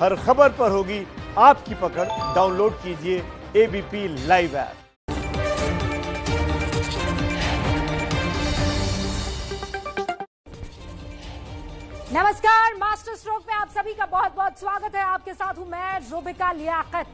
हर खबर पर होगी आपकी पकड़। डाउनलोड कीजिए एबीपी लाइव ऐप। नमस्कार, मास्टर स्ट्रोक में आप सभी का बहुत बहुत स्वागत है। आपके साथ हूं मैं रुबिका लियाकत।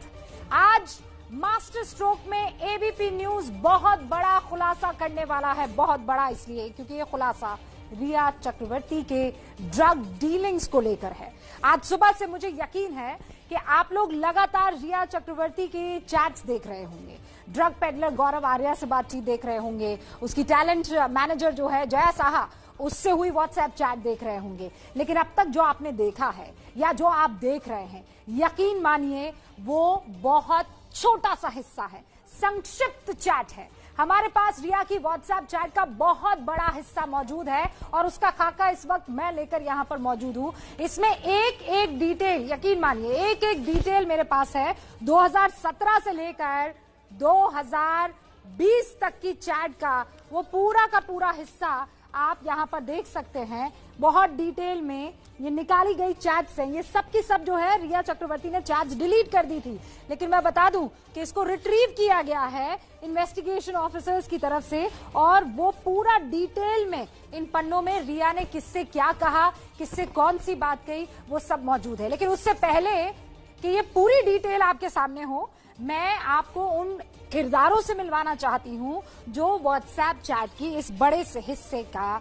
आज मास्टर स्ट्रोक में एबीपी न्यूज बहुत बड़ा खुलासा करने वाला है। बहुत बड़ा इसलिए क्योंकि ये खुलासा रिया चक्रवर्ती के ड्रग डीलिंग्स को लेकर है। आज सुबह से मुझे यकीन है कि आप लोग लगातार रिया चक्रवर्ती के चैट्स देख रहे होंगे, ड्रग पेडलर गौरव आर्या से बातचीत देख रहे होंगे, उसकी टैलेंट मैनेजर जो है जया साहा उससे हुई व्हाट्सएप चैट देख रहे होंगे। लेकिन अब तक जो आपने देखा है या जो आप देख रहे हैं, यकीन मानिए वो बहुत छोटा सा हिस्सा है, संक्षिप्त चैट है। हमारे पास रिया की व्हाट्सएप चैट का बहुत बड़ा हिस्सा मौजूद है और उसका खाका इस वक्त मैं लेकर यहां पर मौजूद हूं। इसमें एक एक डिटेल, यकीन मानिए एक एक डिटेल मेरे पास है। 2017 से लेकर 2020 तक की चैट का वो पूरा का पूरा हिस्सा आप यहां पर देख सकते हैं। बहुत डिटेल में ये निकाली गई चैट्स हैं। ये सब की सब जो है रिया चक्रवर्ती ने चैट्स डिलीट कर दी थी, लेकिन मैं बता दूं कि इसको रिट्रीव किया गया है इन्वेस्टिगेशन ऑफिसर्स की तरफ से और वो पूरा डिटेल में इन पन्नों में रिया ने किससे क्या कहा, किससे कौन सी बात कही, वो सब मौजूद है। लेकिन उससे पहले कि ये पूरी डिटेल आपके सामने हो, मैं आपको उन किरदारों से मिलवाना चाहती हूं जो व्हाट्सएप चैट की इस बड़े से हिस्से का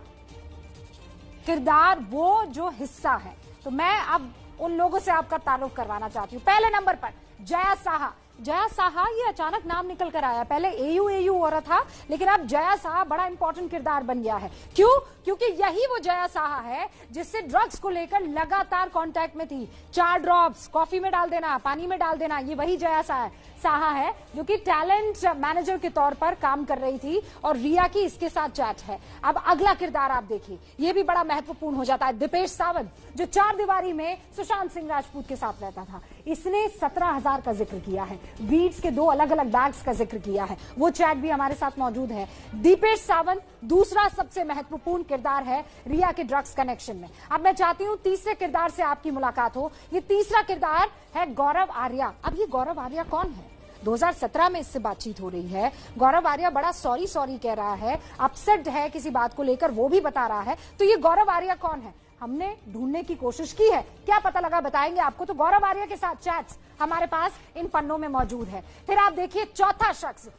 किरदार, वो जो हिस्सा है। तो मैं अब उन लोगों से आपका तारुफ करवाना चाहती हूं। पहले नंबर पर जया साहा। जया साहा ये अचानक नाम निकल कर आया। पहले एयू हो रहा था, लेकिन अब जया साहा बड़ा इंपॉर्टेंट किरदार बन गया है। क्यों? क्योंकि यही वो जया साहा है जिससे ड्रग्स को लेकर लगातार कांटेक्ट में थी। 4 ड्रॉप्स कॉफी में डाल देना, पानी में डाल देना, ये वही जया साहा है जो कि टैलेंट मैनेजर के तौर पर काम कर रही थी और रिया की इसके साथ चैट है। अब अगला किरदार आप देखिए, ये भी बड़ा महत्वपूर्ण हो जाता है। दीपेश सावंत जो 4 दीवारी में सुशांत सिंह राजपूत के साथ रहता था, इसने 17,000 का जिक्र किया है। वीड्स के 2 अलग अलग बैग्स का जिक्र किया है। वो चैट भी हमारे साथ मौजूद है। दीपेश सावंत दूसरा सबसे महत्वपूर्ण किरदार है रिया के ड्रग्स कनेक्शन में। अब मैं चाहती हूं तीसरे किरदार से आपकी मुलाकात हो। ये तीसरा किरदार है गौरव आर्या। अब ये गौरव आर्या कौन है? 2017 में इससे बातचीत हो रही है। गौरव आर्या बड़ा सॉरी कह रहा है, अपसेट है किसी बात को लेकर, वो भी बता रहा है। तो ये गौरव आर्या कौन है? हमने ढूंढने की कोशिश की है, क्या पता लगा बताएंगे आपको। तो गौरव आर्या के साथ चैट्स हमारे पास इन पन्नों में मौजूद है। फिर आप देखिए चौथा शख्स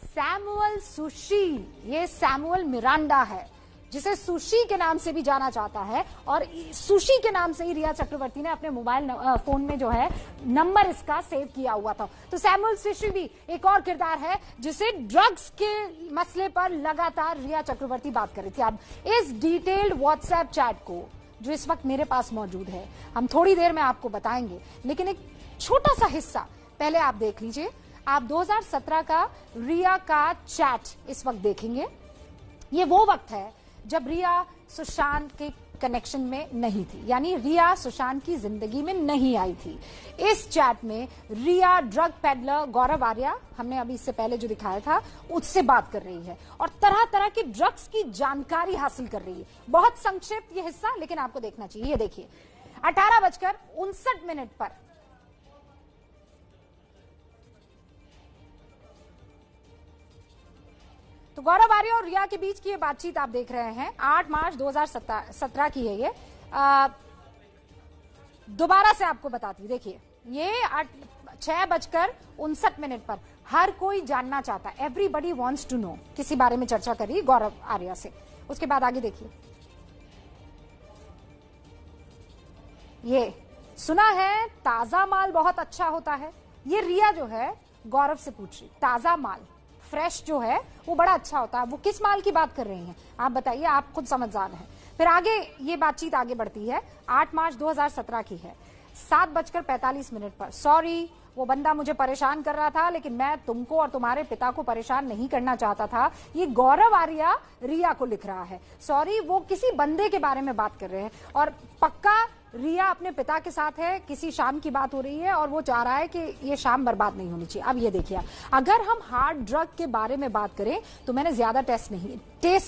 सैमुअल सुशी। ये सैमुअल मिरांडा है जिसे सुशी के नाम से भी जाना जाता है और सुशी के नाम से ही रिया चक्रवर्ती ने अपने मोबाइल फोन में जो है नंबर इसका सेव किया हुआ था। तो सैमुअल सुशी भी एक और किरदार है जिसे ड्रग्स के मसले पर लगातार रिया चक्रवर्ती बात कर रही थी। अब इस डिटेल्ड व्हाट्सएप चैट को जो इस वक्त मेरे पास मौजूद है, हम थोड़ी देर में आपको बताएंगे, लेकिन एक छोटा सा हिस्सा पहले आप देख लीजिए। आप 2017 का रिया का चैट इस वक्त देखेंगे। ये वो वक्त है जब रिया सुशांत के कनेक्शन में नहीं थी, यानी रिया सुशांत की जिंदगी में नहीं आई थी। इस चैट में रिया ड्रग पेडलर गौरव आर्या, हमने अभी इससे पहले जो दिखाया था, उससे बात कर रही है और तरह तरह के ड्रग्स की जानकारी हासिल कर रही है। बहुत संक्षिप्त ये हिस्सा, लेकिन आपको देखना चाहिए। ये देखिए 18:59 पर तो गौरव आर्या और रिया के बीच की ये बातचीत आप देख रहे हैं। 8 मार्च 2017 की है ये। दोबारा से आपको बताती हूं, देखिए ये 6:59 पर हर कोई जानना चाहता है, एवरीबडी वांट्स टू नो, किसी बारे में चर्चा करी गौरव आर्या से। उसके बाद आगे देखिए, ये सुना है ताजा माल बहुत अच्छा होता है। ये रिया जो है गौरव से पूछ रही, ताजा माल फ्रेश जो है वो बड़ा अच्छा होता है। वो किस माल की बात कर रही हैं आप बताइए, आप खुद समझदार हैं। फिर आगे ये बातचीत आगे बढ़ती है। 8 मार्च 2017 की है। 7:45 पर, सॉरी वो बंदा मुझे परेशान कर रहा था, लेकिन मैं तुमको और तुम्हारे पिता को परेशान नहीं करना चाहता था। ये गौरव आर्या रिया को लिख रहा है। सॉरी, वो किसी बंदे के बारे में बात कर रहे हैं और पक्का रिया अपने पिता के साथ है, किसी शाम की बात हो रही है और वो चाह रहा है कि ये शाम बर्बाद नहीं होनी चाहिए। अब ये देखिए, अगर हम हार्ड ड्रग के बारे में बात करें तो मैंने ज्यादा टेस्ट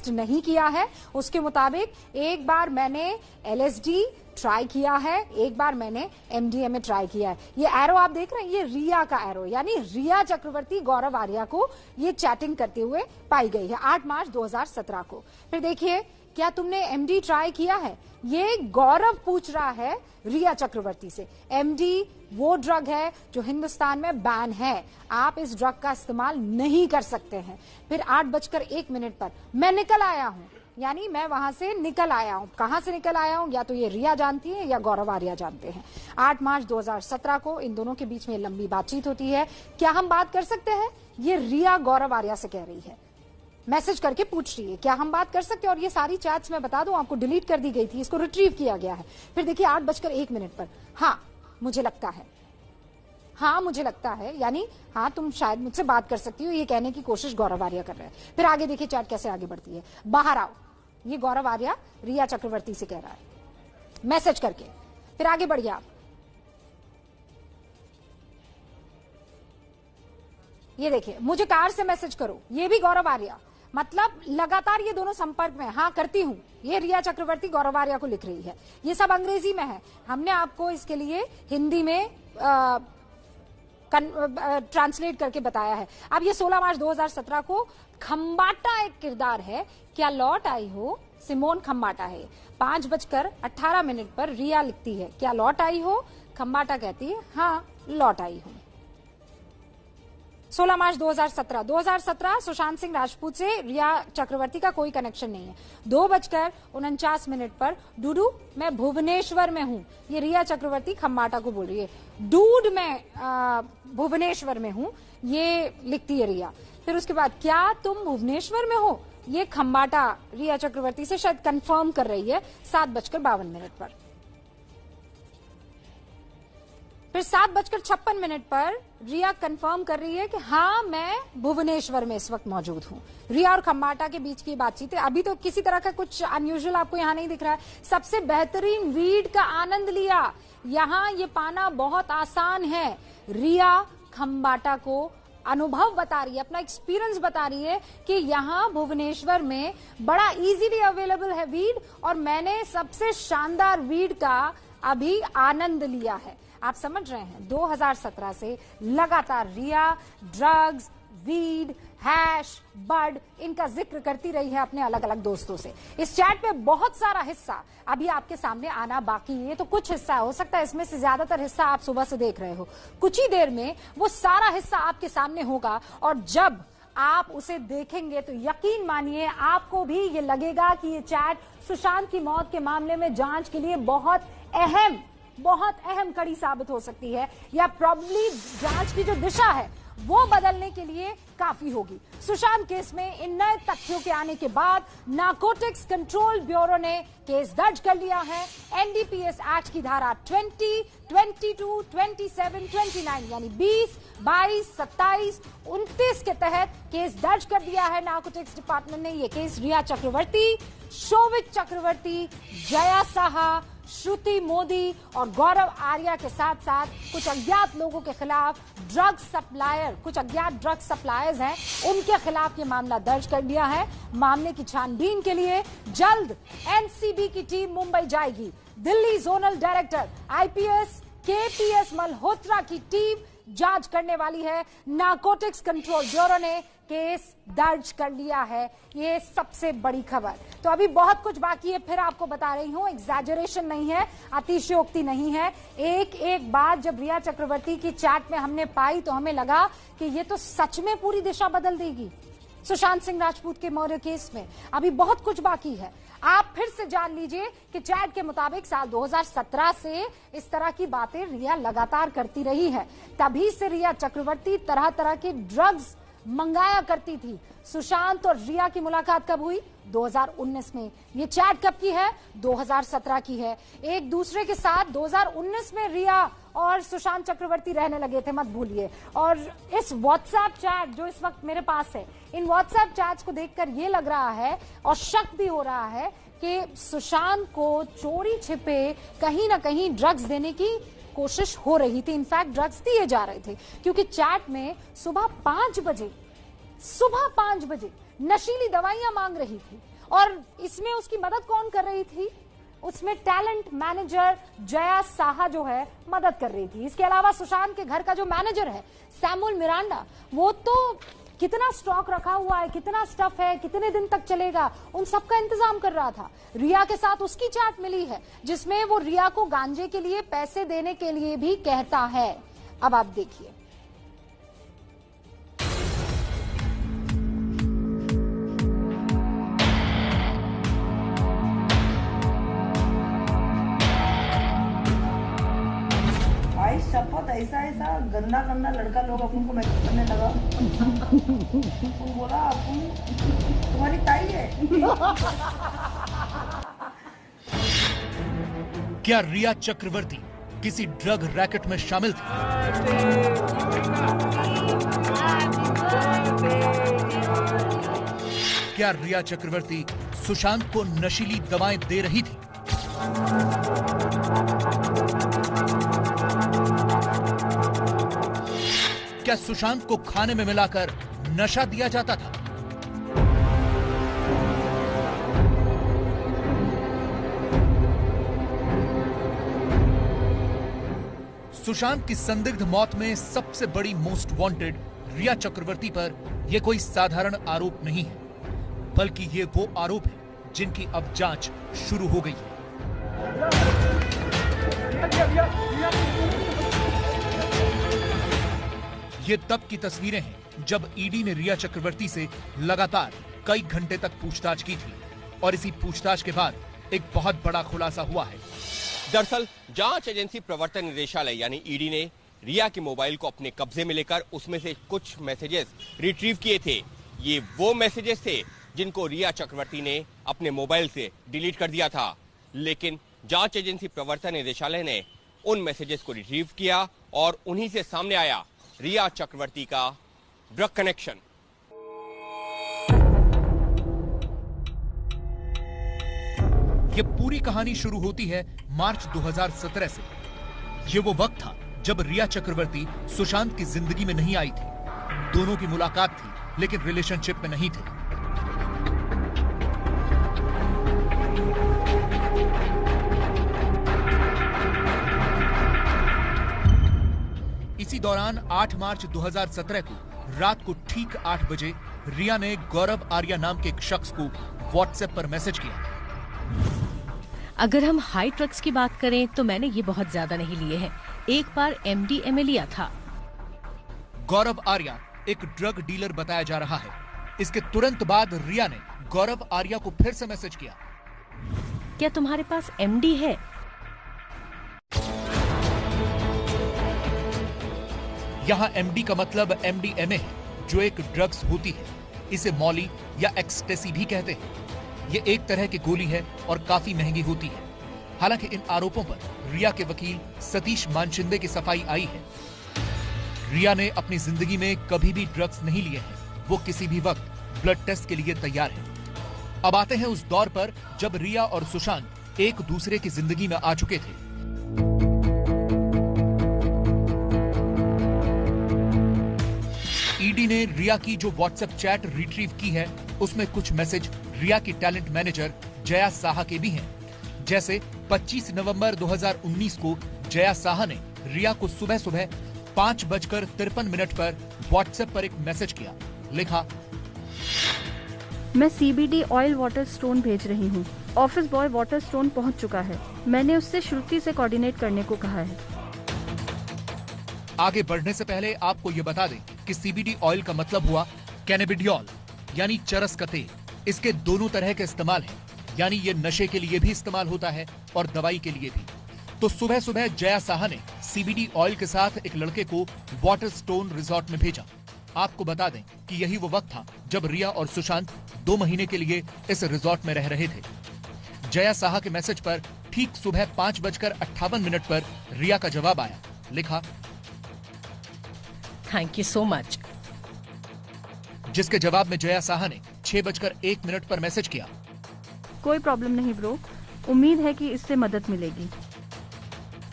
नहीं किया है। उसके मुताबिक एक बार मैंने LSD ट्राई किया है, एक बार मैंने MDMA ट्राई किया है। ये एरो आप देख रहे हैं, ये रिया का एरो, यानी रिया चक्रवर्ती गौरव आर्या को ये चैटिंग करते हुए पाई गई है 8 मार्च 2017 को। फिर देखिए, क्या तुमने MD ट्राई किया है? ये गौरव पूछ रहा है रिया चक्रवर्ती से। MD वो ड्रग है जो हिंदुस्तान में बैन है, आप इस ड्रग का इस्तेमाल नहीं कर सकते हैं। फिर 8:01 पर मैं निकल आया हूं, यानी मैं वहां से निकल आया हूं। कहां से निकल आया हूं, या तो ये रिया जानती है या गौरव आर्या जानते हैं। 8 मार्च 2017 को इन दोनों के बीच में लंबी बातचीत होती है। क्या हम बात कर सकते हैं? ये रिया गौरव आर्या से कह रही है, मैसेज करके पूछ रही है क्या हम बात कर सकते हैं। और ये सारी चैट्स मैं बता दूं आपको डिलीट कर दी गई थी, इसको रिट्रीव किया गया है। फिर देखिए 8:01 पर, हाँ मुझे लगता है, हाँ मुझे लगता है, यानी हाँ तुम शायद मुझसे बात कर सकती हो, ये कहने की कोशिश गौरव आर्या कर रहे हैं। फिर आगे देखिए चैट कैसे आगे बढ़ती है। बाहर आओ, ये गौरव आर्या रिया चक्रवर्ती से कह रहा है मैसेज करके। फिर आगे बढ़िए आप, ये देखिए, मुझे कार से मैसेज करो, ये भी गौरव आर्या। मतलब लगातार ये दोनों संपर्क में, हाँ करती हूं, ये रिया चक्रवर्ती गौरव आर्या को लिख रही है। ये सब अंग्रेजी में है, हमने आपको इसके लिए हिंदी में ट्रांसलेट करके बताया है। अब ये 16 मार्च 2017 को खम्बाटा एक किरदार है, क्या लौट आई हो, सिमोन खम्बाटा है। 5:18 पर रिया लिखती है क्या लौट आई हो, खम्बाटा कहती है हाँ लौट आई हूं। 16 मार्च 2017 सुशांत सिंह राजपूत से रिया चक्रवर्ती का कोई कनेक्शन नहीं है। 2:49 पर डूडू मैं भुवनेश्वर में हूं, ये रिया चक्रवर्ती खम्बाटा को बोल रही है। डूड मैं भुवनेश्वर में हूं, ये लिखती है रिया। फिर उसके बाद क्या तुम भुवनेश्वर में हो, ये खम्बाटा रिया चक्रवर्ती से शायद कंफर्म कर रही है 7:52 पर। फिर 7:56 पर रिया कंफर्म कर रही है कि हाँ मैं भुवनेश्वर में इस वक्त मौजूद हूँ। रिया और खम्बाटा के बीच की बातचीत है। अभी तो किसी तरह का कुछ अनयूजुअल आपको यहाँ नहीं दिख रहा है। सबसे बेहतरीन वीड का आनंद लिया, यहाँ ये पाना बहुत आसान है। रिया खम्बाटा को अनुभव बता रही है, अपना एक्सपीरियंस बता रही है कि यहाँ भुवनेश्वर में बड़ा इजीली अवेलेबल है वीड, और मैंने सबसे शानदार वीड का अभी आनंद लिया है। आप समझ रहे हैं, 2017 से लगातार रिया ड्रग्स, वीड, हैश, बड इनका जिक्र करती रही है अपने अलग अलग दोस्तों से। इस चैट में बहुत सारा हिस्सा अभी आपके सामने आना बाकी है, तो कुछ हिस्सा हो सकता है इसमें से ज्यादातर हिस्सा आप सुबह से देख रहे हो, कुछ ही देर में वो सारा हिस्सा आपके सामने होगा। और जब आप उसे देखेंगे तो यकीन मानिए आपको भी ये लगेगा कि ये चैट सुशांत की मौत के मामले में जांच के लिए बहुत अहम कड़ी साबित हो सकती है, या प्रॉब्ली जांच की जो दिशा है वो बदलने के लिए काफी होगी। सुशांत केस में इन नए तथ्यों के आने के बाद नारकोटिक्स कंट्रोल ब्यूरो ने केस दर्ज कर लिया है। NDPS एक्ट की धारा 20, 22, 27, 29 यानी 20, 22, 27, 29 के तहत केस दर्ज कर दिया है नारकोटिक्स डिपार्टमेंट ने। ये केस रिया चक्रवर्ती, शोविक चक्रवर्ती, जया साहा, श्रुति मोदी और गौरव आर्या के साथ साथ कुछ अज्ञात लोगों के खिलाफ कुछ अज्ञात ड्रग सप्लायर्स हैं, उनके खिलाफ ये मामला दर्ज कर दिया है। मामले की छानबीन के लिए जल्द NCB की टीम मुंबई जाएगी। Delhi zonal director IPS KPS Malhotra की टीम जांच करने वाली है। नारकोटिक्स कंट्रोल ब्यूरो ने केस दर्ज कर लिया है, ये सबसे बड़ी खबर। तो अभी बहुत कुछ बाकी है, फिर आपको बता रही हूं, एग्जैजरेशन नहीं है, अतिशयोक्ति नहीं है। एक एक बात जब रिया चक्रवर्ती की चैट में हमने पाई तो हमें लगा कि ये तो सच में पूरी दिशा बदल देगी सुशांत सिंह राजपूत के मर्डर केस में। अभी बहुत कुछ बाकी है। आप फिर से जान लीजिए कि चैट के मुताबिक साल 2017 से इस तरह की बातें रिया लगातार करती रही है। तभी से रिया चक्रवर्ती तरह तरह के ड्रग्स मंगाया करती थी। सुशांत और रिया की मुलाकात कब हुई? 2019 में। ये चैट कब की है? 2017 की है। एक दूसरे के साथ 2019 में रिया और सुशांत चक्रवर्ती रहने लगे थे, मत भूलिए। और इस व्हाट्सएप चैट जो इस वक्त मेरे पास है, इन व्हाट्सएप चैट्स को देखकर ये लग रहा है और शक भी हो रहा है कि सुशांत को चोरी छिपे कहीं ना कहीं ड्रग्स देने की कोशिश हो रही थी। इनफैक्ट ड्रग्स दिए जा रहे थे, क्योंकि चैट में सुबह 5 बजे नशीली दवाइयां मांग रही थी। और इसमें उसकी मदद कौन कर रही थी? उसमें टैलेंट मैनेजर जया साहा जो है मदद कर रही थी। इसके अलावा सुशांत के घर का जो मैनेजर है सैमुअल मिरांडा, वो तो कितना स्टॉक रखा हुआ है, कितना स्टफ है, कितने दिन तक चलेगा, उन सब का इंतजाम कर रहा था। रिया के साथ उसकी चैट मिली है जिसमें वो रिया को गांजे के लिए पैसे देने के लिए भी कहता है। अब आप देखिए। शपथ ऐसा गंदा गंदा लड़का लोग अपन को मैसेज करने लगा। अपन बोला अपन तुम्हारी ताई है। क्या रिया चक्रवर्ती किसी ड्रग रैकेट में शामिल थी? क्या रिया चक्रवर्ती सुशांत को नशीली दवाएं दे रही थी? क्या सुशांत को खाने में मिलाकर नशा दिया जाता था? सुशांत की संदिग्ध मौत में सबसे बड़ी मोस्ट वांटेड रिया चक्रवर्ती पर यह कोई साधारण आरोप नहीं है, बल्कि ये वो आरोप है जिनकी अब जांच शुरू हो गई है। ये तब की तस्वीरें हैं जब ईडी ने रिया चक्रवर्ती से लगातार कई घंटे तक पूछताछ की थी और इसी पूछताछ के बाद एक बहुत बड़ा खुलासा हुआ है। दरअसल जांच एजेंसी प्रवर्तन निदेशालय यानी ईडी ने रिया के मोबाइल को अपने कब्जे में लेकर उसमें से कुछ मैसेजेस रिट्रीव किए थे। ये वो मैसेजेस थे जिनको रिया चक्रवर्ती ने अपने मोबाइल से डिलीट कर दिया था, लेकिन जांच एजेंसी प्रवर्तन निदेशालय ने उन मैसेजेस को रिट्रीव किया और उन्हीं से सामने आया रिया चक्रवर्ती का ड्रग कनेक्शन। ये पूरी कहानी शुरू होती है मार्च 2017 से। ये वो वक्त था जब रिया चक्रवर्ती सुशांत की जिंदगी में नहीं आई थी। दोनों की मुलाकात थी लेकिन रिलेशनशिप में नहीं थे। इसी दौरान 8 मार्च 2017 को रात को ठीक 8 बजे रिया ने गौरव आर्या नाम के एक शख्स को व्हाट्सएप पर मैसेज किया। अगर हम हाई ड्रग्स की बात करें तो मैंने ये बहुत ज्यादा नहीं लिए हैं। एक बार MDMA लिया था। गौरव आर्या एक ड्रग डीलर बताया जा रहा है। इसके तुरंत बाद रिया ने गौरव आर्या को फिर से मैसेज किया। क्या तुम्हारे पास MD है? यहाँ MD का मतलब MDMA है, जो एक ड्रग्स होती है। इसे मौली या एक्सटेसी भी कहते हैं। ये एक तरह की गोली है और काफी महंगी होती है। हालांकि इन आरोपों पर रिया के वकील सतीश मानशिंदे की सफाई आई है। रिया ने अपनी जिंदगी में कभी भी ड्रग्स नहीं लिए हैं। वो किसी भी वक्त ब्लड टेस्ट के लिए तैयार है। अब आते हैं उस दौर पर जब रिया और सुशांत एक दूसरे की जिंदगी में आ चुके थे। ईडी ने रिया की जो व्हाट्सएप चैट रिट्रीव की है, उसमें कुछ मैसेज रिया की टैलेंट मैनेजर जया साहा के भी हैं। जैसे 25 नवंबर 2019 को जया साहा ने रिया को सुबह सुबह 5:53 पर व्हाट्सएप पर एक मैसेज किया। लिखा, मैं CBD ऑयल वाटर स्टोन भेज रही हूँ। ऑफिस बॉय वाटर स्टोन पहुँच चुका है। मैंने उससे श्रुति से कोऑर्डिनेट करने को कहा है। आगे बढ़ने से पहले आपको ये बता दें कि CBD ऑयल का मतलब हुआ कैनेबिडियोल, यानी चरस का तेल। इसके दोनों तरह के इस्तेमाल हैं, यानी ये नशे के लिए भी इस्तेमाल होता है और दवाई के लिए भी। तो सुबह सुबह जया साहा ने CBD ऑयल के साथ एक लड़के को वाटर स्टोन रिजॉर्ट में भेजा। आपको बता दें कि यही वो वक्त था जब रिया और सुशांत 2 महीने के लिए इस रिजॉर्ट में रह रहे थे। जया साहा के मैसेज पर ठीक सुबह 5:58 पर रिया का जवाब आया। लिखा, थैंक यू सो मच। जिसके जवाब में जया साहा ने 6:01 पर मैसेज किया। कोई प्रॉब्लम नहीं ब्रो, उम्मीद है कि इससे मदद मिलेगी।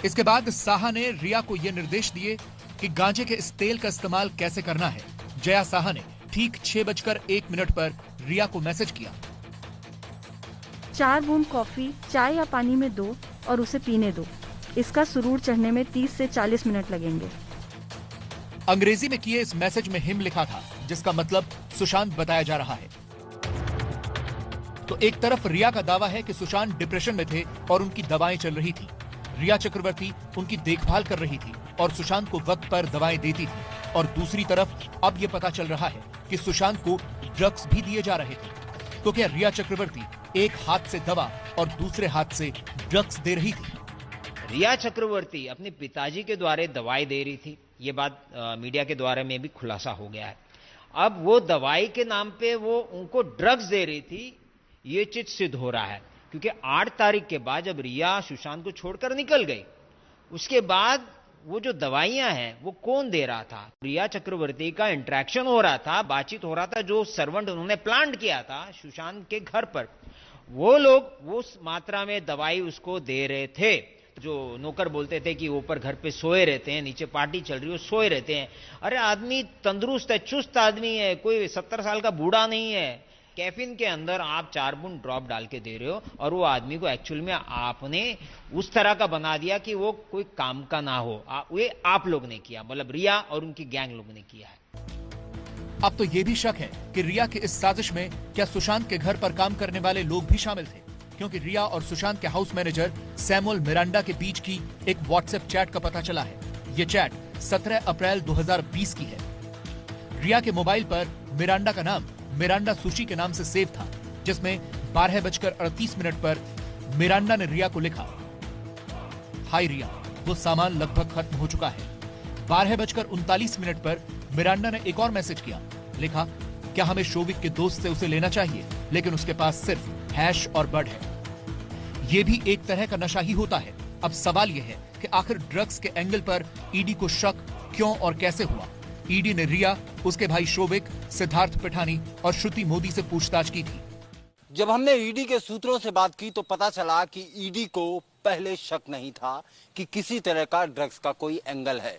इसके बाद साहा ने रिया को ये निर्देश दिए कि गांजे के इस तेल का इस्तेमाल कैसे करना है। जया साहा ने ठीक 6:01 पर रिया को मैसेज किया। 4 बूंद कॉफी चाय या पानी में दो और उसे पीने दो। इसका सुरूर चढ़ने में 30 से 40 मिनट लगेंगे। अंग्रेजी में किए इस मैसेज में हिम लिखा था, जिसका मतलब सुशांत बताया जा रहा है। तो एक तरफ रिया का दावा है कि सुशांत डिप्रेशन में थे और उनकी दवाएं चल रही थी। रिया चक्रवर्ती उनकी देखभाल कर रही थी और सुशांत को वक्त पर दवाएं देती थी। और दूसरी तरफ अब ये पता चल रहा है कि सुशांत को ड्रग्स भी दिए जा रहे थे। तो क्या रिया चक्रवर्ती एक हाथ से दवा और दूसरे हाथ से ड्रग्स दे रही थी? रिया चक्रवर्ती अपने पिताजी के द्वारा दवाई दे रही थी। ये बात मीडिया के द्वारा में भी खुलासा हो गया है। अब वो दवाई के नाम पे वो उनको ड्रग्स दे रही थी, ये चीज सिद्ध हो रहा है। क्योंकि 8 तारीख के बाद जब रिया सुशांत को छोड़कर निकल गई, उसके बाद वो जो दवाइयां हैं वो कौन दे रहा था? रिया चक्रवर्ती का इंटरेक्शन हो रहा था, बातचीत हो रहा था। जो सर्वेंट उन्होंने प्लांट किया था सुशांत के घर पर, वो लोग वो मात्रा में दवाई उसको दे रहे थे। जो नौकर बोलते थे कि ऊपर घर पे सोए रहते हैं, नीचे पार्टी चल रही है, सोए रहते हैं। अरे आदमी तंदुरुस्त है, चुस्त आदमी है, कोई 70 साल का बूढ़ा नहीं है। कैफीन के अंदर आप 4 बूंद ड्रॉप डाल के दे रहे हो और वो आदमी को एक्चुअल में आपने उस तरह का बना दिया कि वो कोई काम का ना हो। ये आप लोग ने किया, मतलब रिया और उनकी गैंग लोग ने किया है। अब तो ये भी शक है कि रिया की इस साजिश में क्या सुशांत के घर पर काम करने वाले लोग भी शामिल थे, क्योंकि रिया और सुशांत के हाउस मैनेजर सैमुअल मिरांडा के बीच की एक व्हाट्सएप चैट का पता चला है। ये चैट 17 अप्रैल 2020 की है। रिया के मोबाइल पर मिरांडा का नाम मिरांडा सुशी के नाम से सेव था, जिसमें 12:38 पर मिरांडा ने रिया को लिखा, हाय रिया, वो सामान लगभग खत्म हो चुका है। 12:39 पर मिरांडा ने एक और मैसेज किया, लिखा, क्या हमें शोविक के दोस्त से उसे लेना चाहिए, लेकिन उसके पास सिर्फ हैश और बड है। ये भी एक तरह का नशा ही होता है। अब सवाल यह है कि आखिर ड्रग्स के एंगल पर ईडी को शक क्यों और कैसे हुआ? ईडी ने रिया, उसके भाई शोविक, सिद्धार्थ पिठानी और श्रुति मोदी से पूछताछ की थी। जब हमने ईडी के सूत्रों से बात की तो पता चला कि ईडी को पहले शक नहीं था कि किसी तरह का ड्रग्स का कोई एंगल है।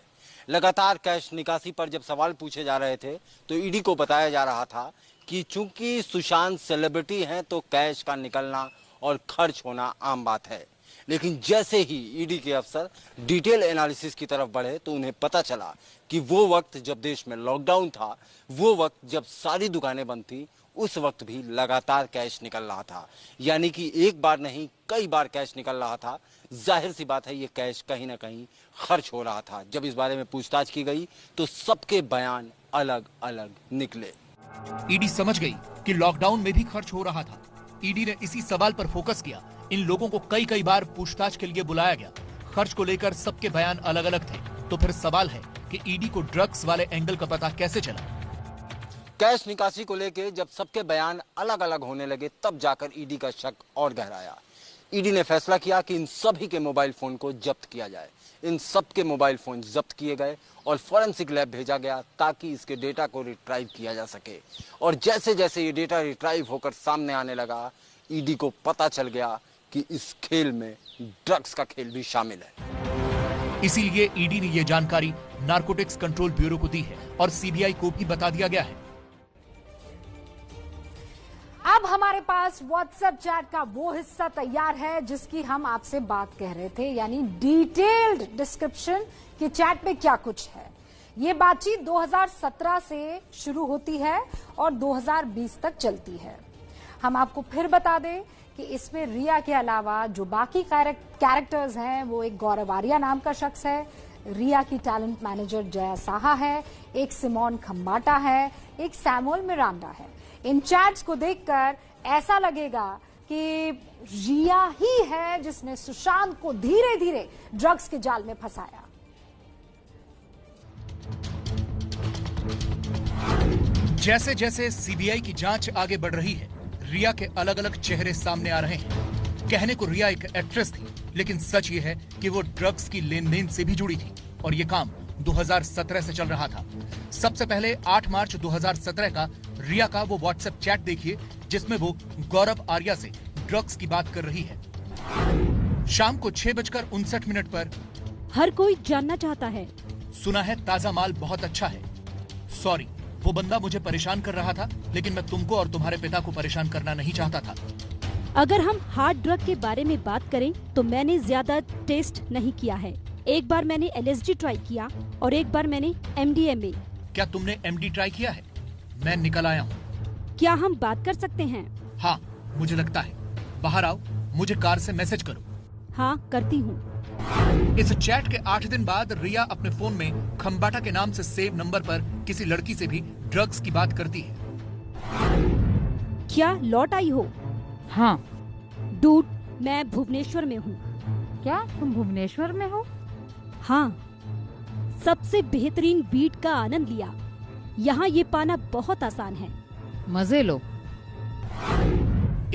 लगातार कैश निकासी पर जब सवाल पूछे जा रहे थे तो ईडी को बताया जा रहा था कि चूंकि सुशांत सेलिब्रिटी हैं तो कैश का निकलना और खर्च होना आम बात है। लेकिन जैसे ही ईडी के अफसर डिटेल एनालिसिस की तरफ बढ़े तो उन्हें पता चला कि वो वक्त जब देश में लॉकडाउन था, वो वक्त जब सारी दुकानें बंद थी, उस वक्त भी लगातार कैश निकल रहा था। यानी कि एक बार नहीं, कई बार कैश निकल रहा था। जाहिर सी बात है ये कैश कहीं ना कहीं खर्च हो रहा था। जब इस बारे में पूछताछ की गई तो सबके बयान अलग अलग निकले। ईडी समझ गई कि लॉकडाउन में भी खर्च हो रहा था। ईडी ने इसी सवाल पर फोकस किया। इन लोगों को कई बार पूछताछ के लिए बुलाया गया। खर्च को लेकर सबके बयान अलग अलग थे। तो फिर सवाल है कि ईडी को ड्रग्स वाले एंगल का पता कैसे चला? कैश निकासी को लेकर जब सबके बयान अलग अलग होने लगे तब जाकर ईडी का शक और गहराया। ईडी ने फैसला किया कि इन सभी के मोबाइल फोन को जब्त किया जाए। इन सब के मोबाइल फोन जब्त किए गए और फॉरेंसिक लैब भेजा गया ताकि इसके डेटा को रिट्राइव किया जा सके। और जैसे जैसे ये डेटा रिट्राइव होकर सामने आने लगा, ईडी को पता चल गया कि इस खेल में ड्रग्स का खेल भी शामिल है। इसीलिए ईडी ने यह जानकारी नारकोटिक्स कंट्रोल ब्यूरो को दी है और सीबीआई को भी बता दिया गया है। अब हमारे पास व्हाट्सएप चैट का वो हिस्सा तैयार है जिसकी हम आपसे बात कह रहे थे, यानी डिटेल्ड डिस्क्रिप्शन कि चैट में क्या कुछ है। ये बातचीत 2017 से शुरू होती है और 2020 तक चलती है। हम आपको फिर बता दें कि इसमें रिया के अलावा जो बाकी कैरेक्टर्स हैं वो एक गौरव आर्या नाम का शख्स है, रिया की टैलेंट मैनेजर जया साहा है, एक सिमोन खम्बाटा है, एक सैमुअल मिरांडा है। इन चैट्स को देखकर ऐसा लगेगा कि रिया ही है जिसने सुशांत को धीरे धीरे ड्रग्स के जाल में फंसाया। जैसे जैसे सीबीआई की जांच आगे बढ़ रही है, रिया के अलग अलग चेहरे सामने आ रहे हैं। कहने को रिया एक एक्ट्रेस थी, लेकिन सच ये है कि वो ड्रग्स की लेन देन से भी जुड़ी थी और ये काम 2017 से चल रहा था। सबसे पहले 8 मार्च 2017 का रिया का वो व्हाट्सएप चैट देखिए जिसमें वो गौरव आर्या से ड्रग्स की बात कर रही है। शाम को 6:59 पर हर कोई जानना चाहता है। सुना है ताजा माल बहुत अच्छा है। सॉरी, वो बंदा मुझे परेशान कर रहा था, लेकिन मैं तुमको और तुम्हारे पिता को परेशान करना नहीं चाहता था। अगर हम हार्ड ड्रग के बारे में बात करें तो मैंने ज्यादा टेस्ट नहीं किया है। एक बार मैंने LSD ट्राई किया और एक बार मैंने MDMA। क्या तुमने MD ट्राई किया है? मैं निकल आया हूँ। क्या हम बात कर सकते हैं? हाँ, मुझे लगता है। बाहर आओ, मुझे कार से मैसेज करो। हाँ, करती हूँ। इस चैट के 8 दिन बाद रिया अपने फोन में खम्बाटा के नाम से सेव नंबर पर किसी लड़की से भी ड्रग्स की बात करती है। क्या लौट आई हो? हाँ। डूड, मैं भुवनेश्वर में हूँ। क्या तुम भुवनेश्वर में हो? हाँ, सबसे बेहतरीन बीट का आनंद लिया। यहाँ ये पाना बहुत आसान है। मजे लो।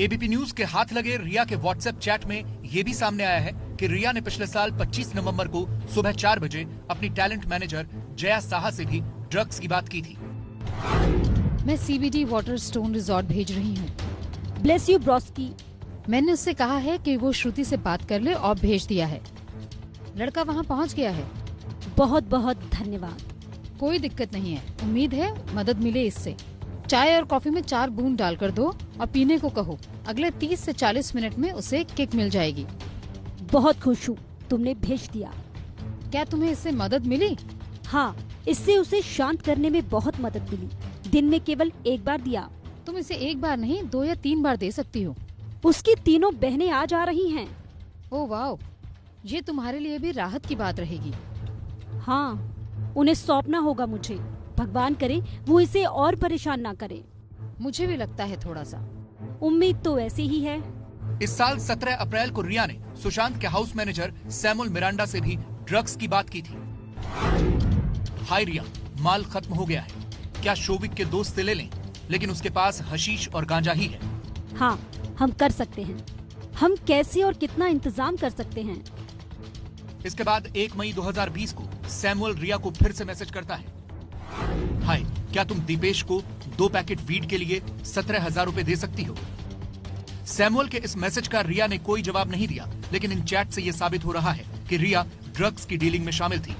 एबीपी न्यूज के हाथ लगे रिया के व्हाट्सएप चैट में ये भी सामने आया है कि रिया ने पिछले साल 25 नवंबर को सुबह 4 बजे अपनी टैलेंट मैनेजर जया साहा से भी ड्रग्स की बात की थी। मैं CBD वाटर स्टोन रिजॉर्ट भेज रही हूँ। Bless you broski. मैंने उससे कहा है कि वो श्रुति से बात कर ले और भेज दिया है। लड़का वहाँ पहुँच गया है। बहुत बहुत धन्यवाद। कोई दिक्कत नहीं है, उम्मीद है मदद मिले इससे। चाय और कॉफी में 4 बूंद डालकर दो और पीने को कहो। अगले 30 से 40 मिनट में उसे किक मिल जाएगी। बहुत खुश हूँ, तुमने भेज दिया। क्या तुम्हें इससे मदद मिली? हाँ, इससे उसे शांत करने में बहुत मदद मिली। दिन में केवल एक बार दिया। तुम इसे एक बार नहीं 2 या 3 बार दे सकती हो। उसकी तीनों बहनें आज आ रही हैं। ओह वाह, ये तुम्हारे लिए भी राहत की बात रहेगी। हाँ, उन्हें सौंपना होगा मुझे। भगवान करे वो इसे और परेशान ना करे। मुझे भी लगता है थोड़ा सा। उम्मीद तो ऐसी ही है। इस साल 17 अप्रैल को रिया ने सुशांत के हाउस मैनेजर सैमुअल मिरांडा से भी ड्रग्स की बात की थी। हाय रिया, माल खत्म हो गया है, क्या शोविक के दोस्त से ले लें? लेकिन उसके पास हशीश और गांजा ही है। हाँ, हम कर सकते हैं। हम कैसे और कितना इंतजाम कर सकते हैं? इसके बाद 1 मई 2020 को सैमुअल रिया को फिर से मैसेज करता है। हाय, क्या तुम दीपेश को 2 पैकेट वीड के लिए 17,000 रुपए दे सकती हो? सैमुअल के इस मैसेज का रिया ने कोई जवाब नहीं दिया, लेकिन इन चैट से यह साबित हो रहा है कि रिया ड्रग्स की डीलिंग में शामिल थी।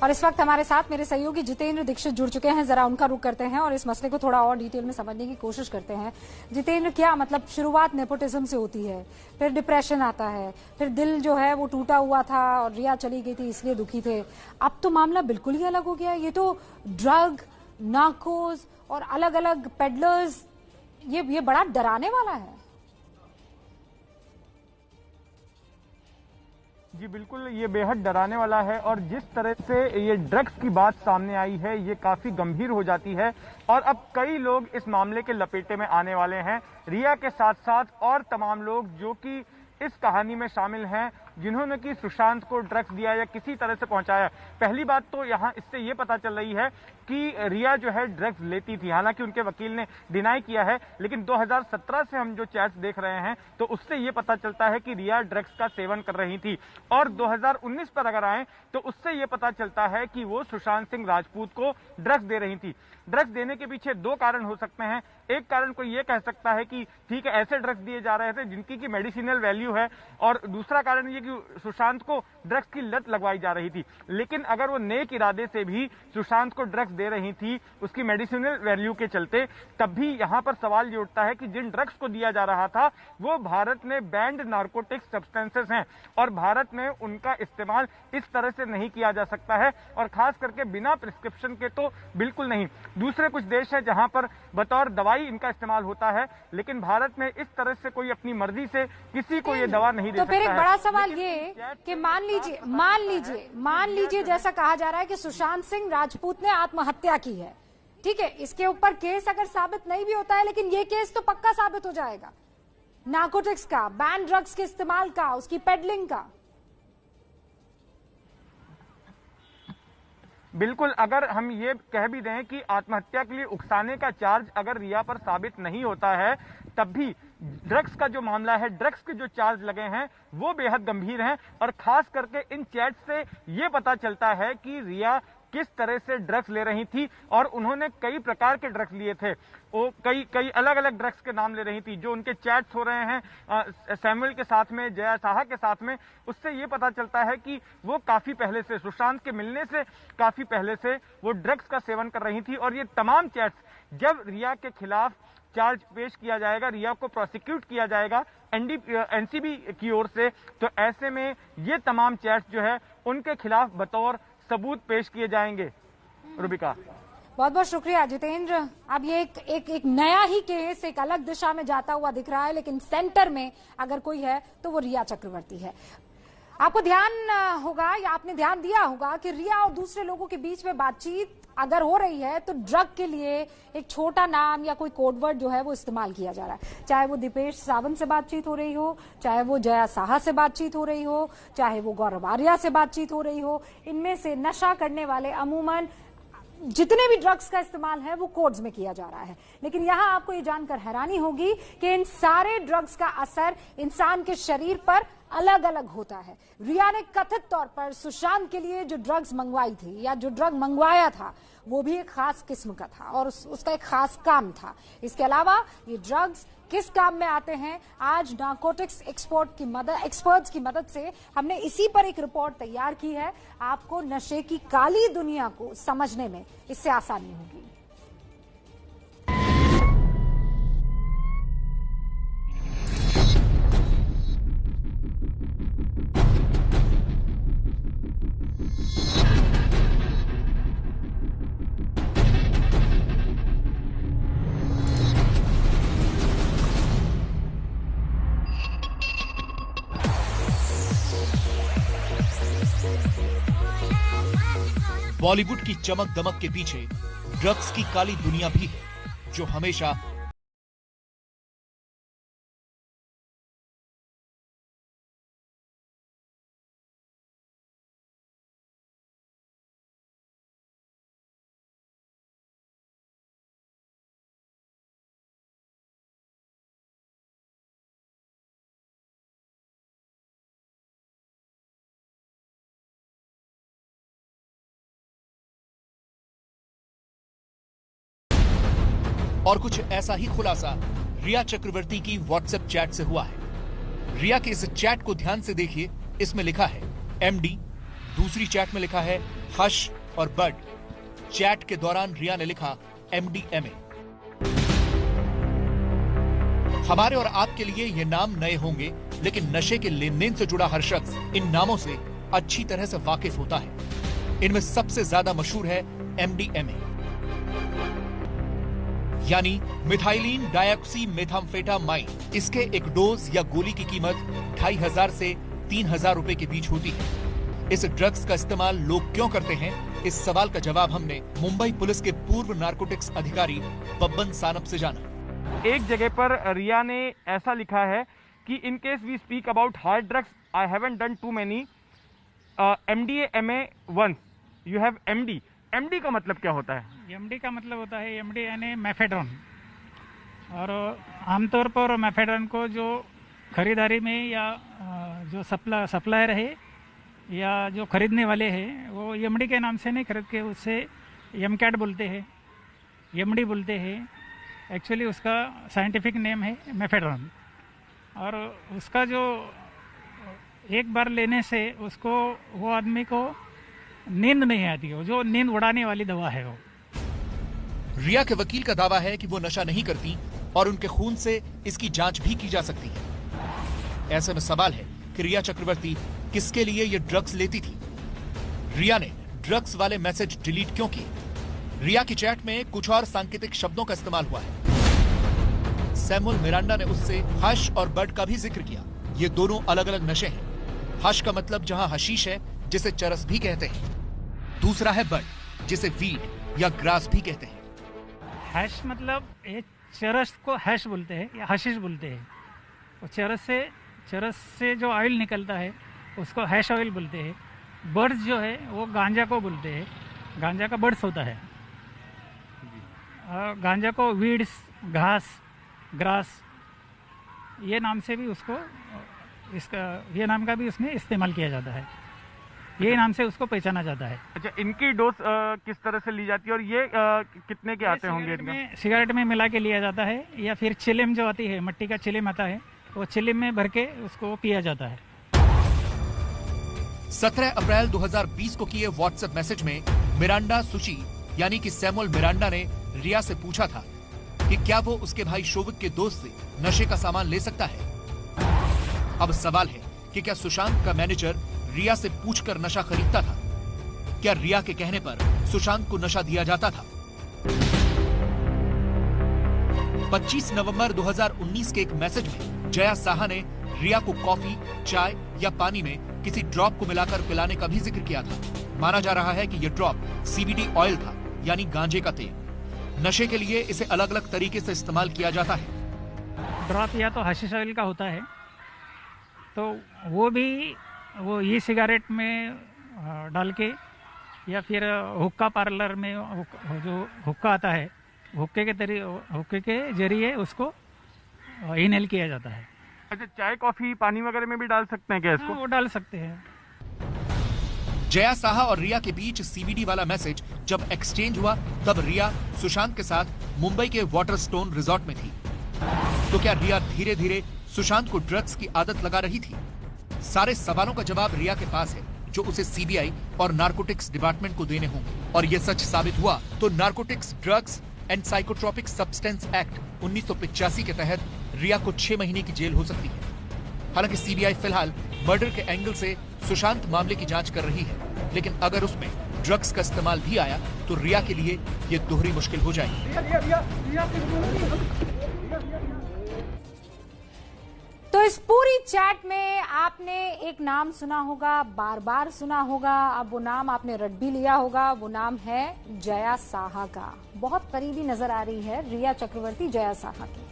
और इस वक्त हमारे साथ मेरे सहयोगी जितेंद्र दीक्षित जुड़ चुके हैं। जरा उनका रुख करते हैं और इस मसले को थोड़ा और डिटेल में समझने की कोशिश करते हैं। जितेंद्र, क्या मतलब शुरुआत नेपोटिज्म से होती है, फिर डिप्रेशन आता है, फिर दिल जो है वो टूटा हुआ था और रिया चली गई थी इसलिए दुखी थे। अब तो मामला बिल्कुल ही अलग हो गया है। ये तो ड्रग, नार्कोस और अलग अलग पेडलर्स, ये बड़ा डराने वाला है। जी बिल्कुल, ये बेहद डराने वाला है और जिस तरह से ये ड्रग्स की बात सामने आई है ये काफी गंभीर हो जाती है और अब कई लोग इस मामले के लपेटे में आने वाले हैं। रिया के साथ साथ और तमाम लोग जो कि इस कहानी में शामिल हैं, जिन्होंने कि सुशांत को ड्रग्स दिया या किसी तरह से पहुंचाया। पहली बात तो यहाँ इससे ये पता चल रही है कि रिया जो है ड्रग्स लेती थी, हालांकि उनके वकील ने डिनाई किया है, लेकिन 2017 से हम जो चैट्स देख रहे हैं तो उससे ये पता चलता है कि रिया ड्रग्स का सेवन कर रही थी। और 2019 पर अगर आए तो उससे ये पता चलता है कि वो सुशांत सिंह राजपूत को ड्रग्स दे रही थी। ड्रग्स देने के पीछे 2 कारण हो सकते हैं। एक कारण कोई ये कह सकता है कि ठीक है, ऐसे ड्रग्स दिए जा रहे थे जिनकी की मेडिसिनल वैल्यू है, और दूसरा कारण ये कि सुशांत को ड्रग्स की लत लगवाई जा रही थी। लेकिन अगर वो नेक इरादे से भी सुशांत को ड्रग्स दे रही थी उसकी मेडिसिनल वैल्यू के चलते, तब भी यहाँ पर सवाल ये उठता है कि जिन ड्रग्स को दिया जा रहा था वो भारत में बैंड नार्कोटिक सब्सटेंसेस हैं और भारत में उनका इस्तेमाल इस तरह से नहीं किया जा सकता है, और खास करके बिना प्रिस्क्रिप्शन के तो बिल्कुल नहीं। दूसरे कुछ देश हैं जहां पर बतौर दवाई इनका इस्तेमाल होता है, लेकिन भारत में इस तरह से कोई अपनी मर्जी से किसी को ये दवा नहीं दे सकता है। तो फिर एक बड़ा सवाल ये कि मान लीजिए जैसा कहा जा रहा है कि सुशांत सिंह राजपूत ने आत्महत्या की है, ठीक है, इसके ऊपर केस अगर साबित नहीं भी होता है, लेकिन ये केस तो पक्का साबित हो जाएगा नार्कोटिक्स का, बैन ड्रग्स के इस्तेमाल का, उसकी पेडलिंग का। बिल्कुल, अगर हम ये कह भी दें कि आत्महत्या के लिए उकसाने का चार्ज अगर रिया पर साबित नहीं होता है, तब भी ड्रग्स का जो मामला है, ड्रग्स के जो चार्ज लगे हैं वो बेहद गंभीर हैं। और खास करके इन चैट से ये पता चलता है कि रिया किस तरह से ड्रग्स ले रही थी, और उन्होंने कई प्रकार के ड्रग्स लिए थे। वो कई अलग अलग ड्रग्स के नाम ले रही थी। जो उनके चैट्स हो रहे हैं सैमुअल के साथ में, जया साहा के साथ में, उससे ये पता चलता है कि वो काफी पहले से, सुशांत के मिलने से काफी पहले से वो ड्रग्स का सेवन कर रही थी। और ये तमाम चैट्स जब रिया के खिलाफ चार्ज पेश किया जाएगा, रिया को प्रोसिक्यूट किया जाएगा एनसीबी की ओर से, तो ऐसे में ये तमाम चैट्स जो है उनके खिलाफ बतौर सबूत पेश किए जाएंगे। रुबिका, बहुत बहुत शुक्रिया जितेंद्र। अब ये एक नया ही केस एक अलग दिशा में जाता हुआ दिख रहा है, लेकिन सेंटर में अगर कोई है तो वो रिया चक्रवर्ती है। आपको ध्यान होगा या आपने ध्यान दिया होगा कि रिया और दूसरे लोगों के बीच में बातचीत अगर हो रही है तो ड्रग के लिए एक छोटा नाम या कोई कोडवर्ड जो है वो इस्तेमाल किया जा रहा है। चाहे वो दीपेश सावंत से बातचीत हो रही हो, चाहे वो जया साहा से बातचीत हो रही हो, चाहे वो गौरव आर्या से बातचीत हो रही हो, इनमें से नशा करने वाले अमूमन जितने भी ड्रग्स का इस्तेमाल है वो कोड्स में किया जा रहा है। लेकिन यहां आपको ये जानकर हैरानी होगी कि इन सारे ड्रग्स का असर इंसान के शरीर पर अलग अलग होता है। रिया ने कथित तौर पर सुशांत के लिए जो ड्रग्स मंगवाई थी या जो ड्रग मंगवाया था वो भी एक खास किस्म का था और उसका एक खास काम था। इसके अलावा ये ड्रग्स किस काम में आते हैं, आज नार्कोटिक्स एक्सपर्ट्स की मदद से हमने इसी पर एक रिपोर्ट तैयार की है। आपको नशे की काली दुनिया को समझने में इससे आसानी होगी। बॉलीवुड की चमक दमक के पीछे ड्रग्स की काली दुनिया भी है, जो हमेशा और कुछ ऐसा ही खुलासा रिया चक्रवर्ती की व्हाट्सएप चैट से हुआ है। रिया के इस चैट को ध्यान से देखिए, इसमें लिखा है एमडी, दूसरी चैट में लिखा है हश और बड। चैट के दौरान रिया ने लिखा MDMA। हमारे और आपके लिए ये नाम नए होंगे, लेकिन नशे के लेन देन से जुड़ा हर शख्स इन नामों से अच्छी तरह से वाकिफ होता है। इनमें सबसे ज्यादा मशहूर है MDMA, यानी मिथाइलिन डायऑक्सी मेथाम्फेटामाइन। इसके एक डोज या गोली की कीमत 2500 से 3000 रुपए के बीच होती है। इस ड्रग्स का इस्तेमाल लोग क्यों करते हैं, इस सवाल का जवाब हमने मुंबई पुलिस के पूर्व नार्कोटिक्स अधिकारी बब्बन सानप से जाना। एक जगह पर रिया ने ऐसा लिखा है कि in case we speak about hard drugs, I haven't done too many, MDMA once, you have MD। MD का मतलब क्या होता है? MD का मतलब होता है MD यानी मेफेड्रोन। और आमतौर पर मेफेड्रोन को जो खरीदारी में या जो सप्लायर है या जो खरीदने वाले हैं वो MD के नाम से नहीं खरीद के उससे MCAT बोलते हैं, MD बोलते हैं। एक्चुअली उसका साइंटिफिक नेम है मेफेड्रोन। और उसका जो एक बार लेने से उसको वो आदमी को नींद नहीं आती है, जो नींद उड़ाने वाली दवा है वो। रिया के वकील का दावा है कि वो नशा नहीं करती और उनके खून से इसकी जांच भी की जा सकती है। ऐसे में सवाल है कि रिया चक्रवर्ती किसके लिए ये ड्रग्स लेती थी। रिया ने ड्रग्स वाले मैसेज डिलीट क्यों किए? रिया की चैट में कुछ और सांकेतिक शब्दों का इस्तेमाल हुआ है। सैमुअल मिरांडा ने उससे हश और बड का भी जिक्र किया। ये दोनों अलग अलग नशे हैं। हश का मतलब जहां हशीश है, जिसे चरस भी कहते हैं। दूसरा है बड, जिसे वीड या ग्रास भी कहते हैं। हैश मतलब ये चरस को हैश बोलते हैं या हशीश बोलते हैं। और चरस से जो ऑयल निकलता है उसको हैश ऑयल बोलते हैं। बर्ड्स जो है वो गांजा को बोलते हैं, गांजा का बर्ड्स होता है। गांजा को वीड्स, घास, ग्रास, ये नाम से भी उसको, इसका ये नाम का भी उसमें इस्तेमाल किया जाता है। ये नाम से उसको पहचाना जाता है। अच्छा, इनकी डोज किस तरह से ली जाती है और ये कितने के आते होंगे? सिगरेट में मिला के लिया जाता है या फिर चिलिम जो आती है, मट्टी का चिलिम आता है, वो चिलिम में भर के उसको पिया जाता है। 17 अप्रैल 2020 को किए व्हाट्सएप मैसेज में मिरांडा सुची यानी कि सैमुअल मिरांडा ने रिया से पूछा था कि क्या वो उसके भाई शोविक के दोस्त से नशे का सामान ले सकता है। अब सवाल है कि क्या सुशांत का मैनेजर रिया से पूछकर नशा खरीदता था? क्या रिया के कहने पर सुशांत को नशा दिया जाता था? 25 नवंबर 2019 के एक मैसेज में जया साहा ने रिया को कॉफी, चाय या पानी में किसी ड्रॉप को मिलाकर पिलाने का भी जिक्र किया था। माना जा रहा है कि यह ड्रॉप CBD ऑयल था, यानी गांजे का तेल। नशे के लिए इसे अलग अलग तरीके से इस्तेमाल किया जाता है। ड्रॉप या तो हशीश ऑयल का होता है, तो वो ई सिगारेट में डाल के या फिर हुक्का पार्लर में जो हुक्का आता है, हुक्के के जरिए उसको इनहेल किया जाता है। अच्छा, चाय कॉफी पानी वगैरह में भी डाल सकते हैं क्या इसको? वो डाल सकते हैं। जया साहा और रिया के बीच CBD वाला मैसेज जब एक्सचेंज हुआ तब रिया सुशांत के साथ मुंबई के वाटरस्टोन रिजॉर्ट में थी। तो क्या रिया धीरे धीरे सुशांत को ड्रग्स की आदत लगा रही थी? सारे सवालों का जवाब रिया के पास है, जो उसे CBI और नार्कोटिक्स डिपार्टमेंट को देने होंगे। और ये सच साबित हुआ तो narcotics, drugs and psychotropic substance act 1985 के तहत रिया को 6 महीने की जेल हो सकती है। हालांकि CBI फिलहाल मर्डर के एंगल से सुशांत मामले की जांच कर रही है, लेकिन अगर उसमें ड्रग्स का इस्तेमाल भी आया तो रिया के लिए ये दोहरी मुश्किल हो जाएगी। तो इस पूरी चैट में आपने एक नाम सुना होगा, बार बार सुना होगा। अब वो नाम आपने रट भी लिया होगा। वो नाम है जया साहा का। बहुत करीबी नजर आ रही है रिया चक्रवर्ती जया साहा की।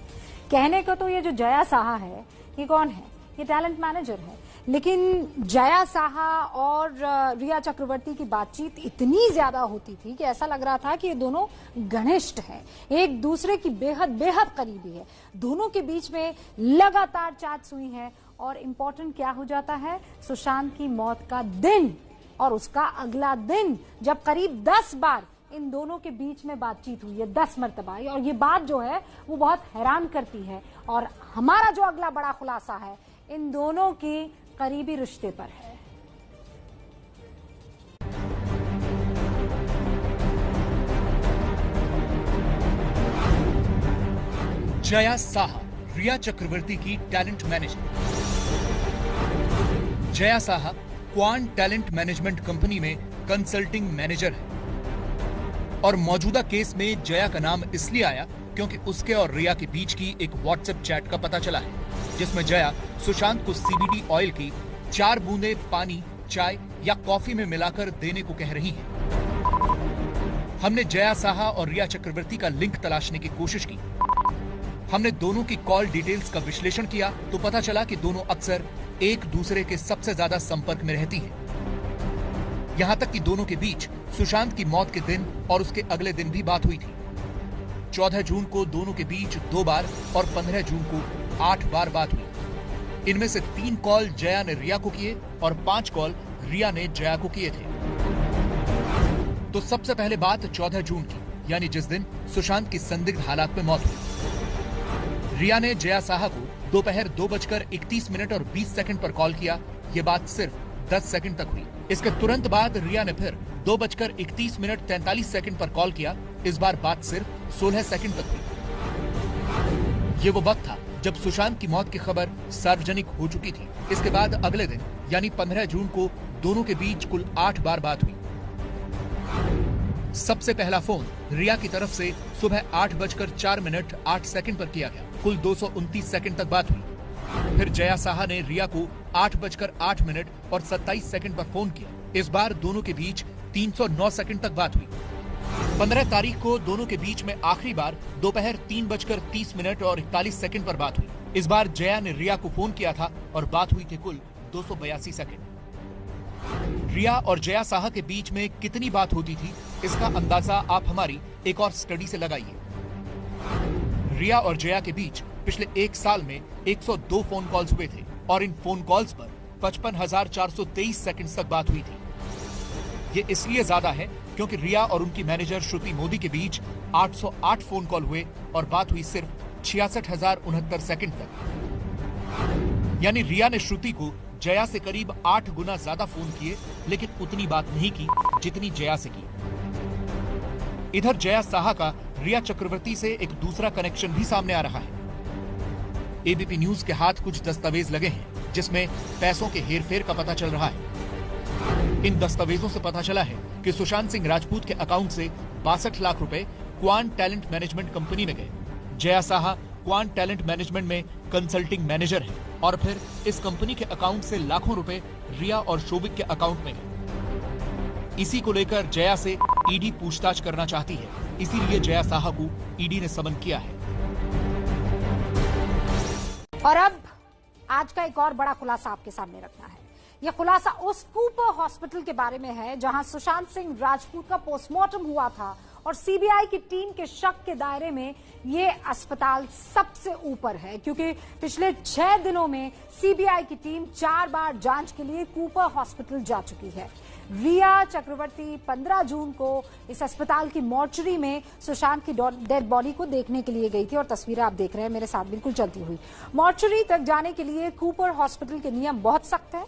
कहने को तो ये जो जया साहा है ये कौन है? ये टैलेंट मैनेजर है। लेकिन जया साहा और रिया चक्रवर्ती की बातचीत इतनी ज्यादा होती थी कि ऐसा लग रहा था कि ये दोनों घनिष्ठ हैं, एक दूसरे की बेहद बेहद करीबी है। दोनों के बीच में लगातार चैट्स हुई हैं और इम्पोर्टेंट क्या हो जाता है, सुशांत की मौत का दिन और उसका अगला दिन, जब करीब 10 बार इन दोनों के बीच में बातचीत हुई है, 10 मरतबा। और ये बात जो है वो बहुत हैरान करती है। और हमारा जो अगला बड़ा खुलासा है इन दोनों की करीबी रिश्ते पर है। जया साहा रिया चक्रवर्ती की talent manager. Jaya Saha quant talent management company में कंसल्टिंग मैनेजर है और मौजूदा केस में जया का नाम इसलिए आया क्योंकि उसके और रिया के बीच की एक व्हाट्सएप चैट का पता चला है, जिसमें जया सुशांत को CBD ऑयल की 4 बूंदे पानी, चाय या कॉफी में मिलाकर देने को कह रही है। हमने जया साहा और रिया चक्रवर्ती का लिंक तलाशने की कोशिश की। हमने दोनों की कॉल डिटेल्स का विश्लेषण किया तो पता चला कि दोनों अक्सर एक दूसरे के सबसे ज्यादा संपर्क में रहती हैं। यहां तक कि दोनों के बीच सुशांत की मौत के दिन और उसके अगले दिन भी बात हुई थी। 14 जून को दोनों के बीच 2 बार और 15 जून को 8 बार बात हुई। इनमें से 3 कॉल जया ने रिया को किए और 5 कॉल रिया ने जया को किए थे। तो सबसे पहले बात 14 जून की, यानी जिस दिन सुशांत की संदिग्ध हालात में मौत हुई। रिया ने जया साहा को दोपहर 2:31 और 20 सेकंड पर कॉल किया। ये बात सिर्फ 10 सेकंड तक हुई। इसके तुरंत बाद रिया ने फिर 2:31 43 सेकंड पर कॉल किया। इस बार बात सिर्फ 16 सेकंड तक हुई। ये वो वक्त था जब सुशांत की मौत की खबर सार्वजनिक हो चुकी थी। इसके बाद अगले दिन यानी 15 जून को दोनों के बीच कुल 8 बार बात हुई। सबसे पहला फोन रिया की तरफ से सुबह 8:04 8 सेकंड पर किया गया। कुल 229 सेकंड तक बात हुई। फिर जया साहा ने रिया को 8:08 और 27 सेकंड पर फोन किया। इस बार दोनों के बीच 309 सेकंड तक बात हुई। 15 तारीख को दोनों के बीच में आखिरी बार दोपहर 3:30 और 41 सेकंड पर बात हुई। इस बार जया ने रिया को फोन किया था और बात हुई थी कुल 282 सेकंड। रिया और जया साहा के बीच में कितनी बात होती थी, इसका अंदाजा आप हमारी एक और स्टडी से लगाइए। रिया और जया के बीच पिछले 1 साल में 102 फोन कॉल्स हुए थे और इन फोन कॉल्स पर 55,423 सेकंड तक बात हुई थी। ये इसलिए ज्यादा है क्योंकि रिया और उनकी मैनेजर श्रुति मोदी के बीच 808 फोन कॉल हुए और बात हुई सिर्फ 66,069 सेकंड तक। यानी रिया ने श्रुति को जया से करीब 8 गुना ज्यादा फोन किए, लेकिन उतनी बात नहीं की जितनी जया से की। इधर जया साहा का रिया चक्रवर्ती से एक दूसरा कनेक्शन भी सामने आ रहा है। एबीपी न्यूज के हाथ कुछ दस्तावेज लगे हैं जिसमें पैसों के हेरफेर का पता चल रहा है। इन दस्तावेजों से पता चला है कि सुशांत सिंह राजपूत के अकाउंट से 62 लाख रुपए क्वांट टैलेंट मैनेजमेंट कंपनी में गए। Jaya Saha quant talent management में कंसल्टिंग मैनेजर है और फिर इस कंपनी के अकाउंट से लाखों रुपए रिया और शोभिक के अकाउंट में गए। इसी को लेकर जया से ईडी पूछताछ करना चाहती है, इसीलिए जया साहा को ईडी ने समन किया है। और अब आज का एक और बड़ा खुलासा आपके सामने रखना है। यह खुलासा उस कूपर हॉस्पिटल के बारे में है जहां सुशांत सिंह राजपूत का पोस्टमार्टम हुआ था और सीबीआई की टीम के शक के दायरे में ये अस्पताल सबसे ऊपर है, क्योंकि पिछले 6 दिनों में सीबीआई की टीम 4 बार जांच के लिए कूपर हॉस्पिटल जा चुकी है। रिया चक्रवर्ती 15 जून को इस अस्पताल की मॉर्चरी में सुशांत की डेड बॉडी को देखने के लिए गई थी और तस्वीरें आप देख रहे हैं मेरे साथ बिल्कुल चलती हुई। मॉर्चरी तक जाने के लिए कूपर हॉस्पिटल के नियम बहुत सख्त है।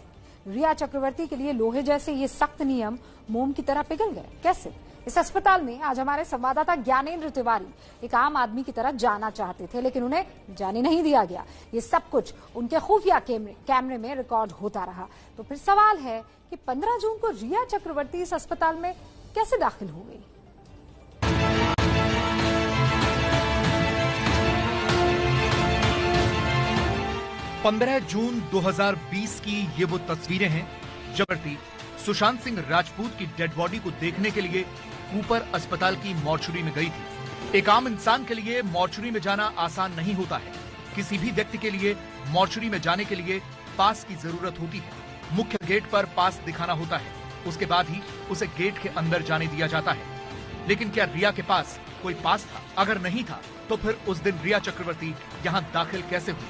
रिया चक्रवर्ती के लिए लोहे जैसे ये सख्त नियम मोम की तरह पिघल गए। कैसे? इस अस्पताल में आज हमारे संवाददाता ज्ञानेंद्र तिवारी एक आम आदमी की तरह जाना चाहते थे, लेकिन उन्हें जाने नहीं दिया गया। ये सब कुछ उनके खुफिया कैमरे में रिकॉर्ड होता रहा। तो फिर सवाल है कि 15 जून को रिया चक्रवर्ती इस अस्पताल में कैसे दाखिल हो गई? पंद्रह जून 2020 की ये वो तस्वीरें हैं जब सुशांत सिंह राजपूत की डेड बॉडी को देखने के लिए कूपर अस्पताल की मॉर्चरी में गई थी। एक आम इंसान के लिए मॉर्चरी में जाना आसान नहीं होता है। किसी भी व्यक्ति के लिए मॉर्चरी में जाने के लिए पास की जरूरत होती है। मुख्य गेट पर पास दिखाना होता है, उसके बाद ही उसे गेट के अंदर जाने दिया जाता है। लेकिन क्या रिया के पास कोई पास था? अगर नहीं था तो फिर उस दिन रिया चक्रवर्ती यहाँ दाखिल कैसे हुई?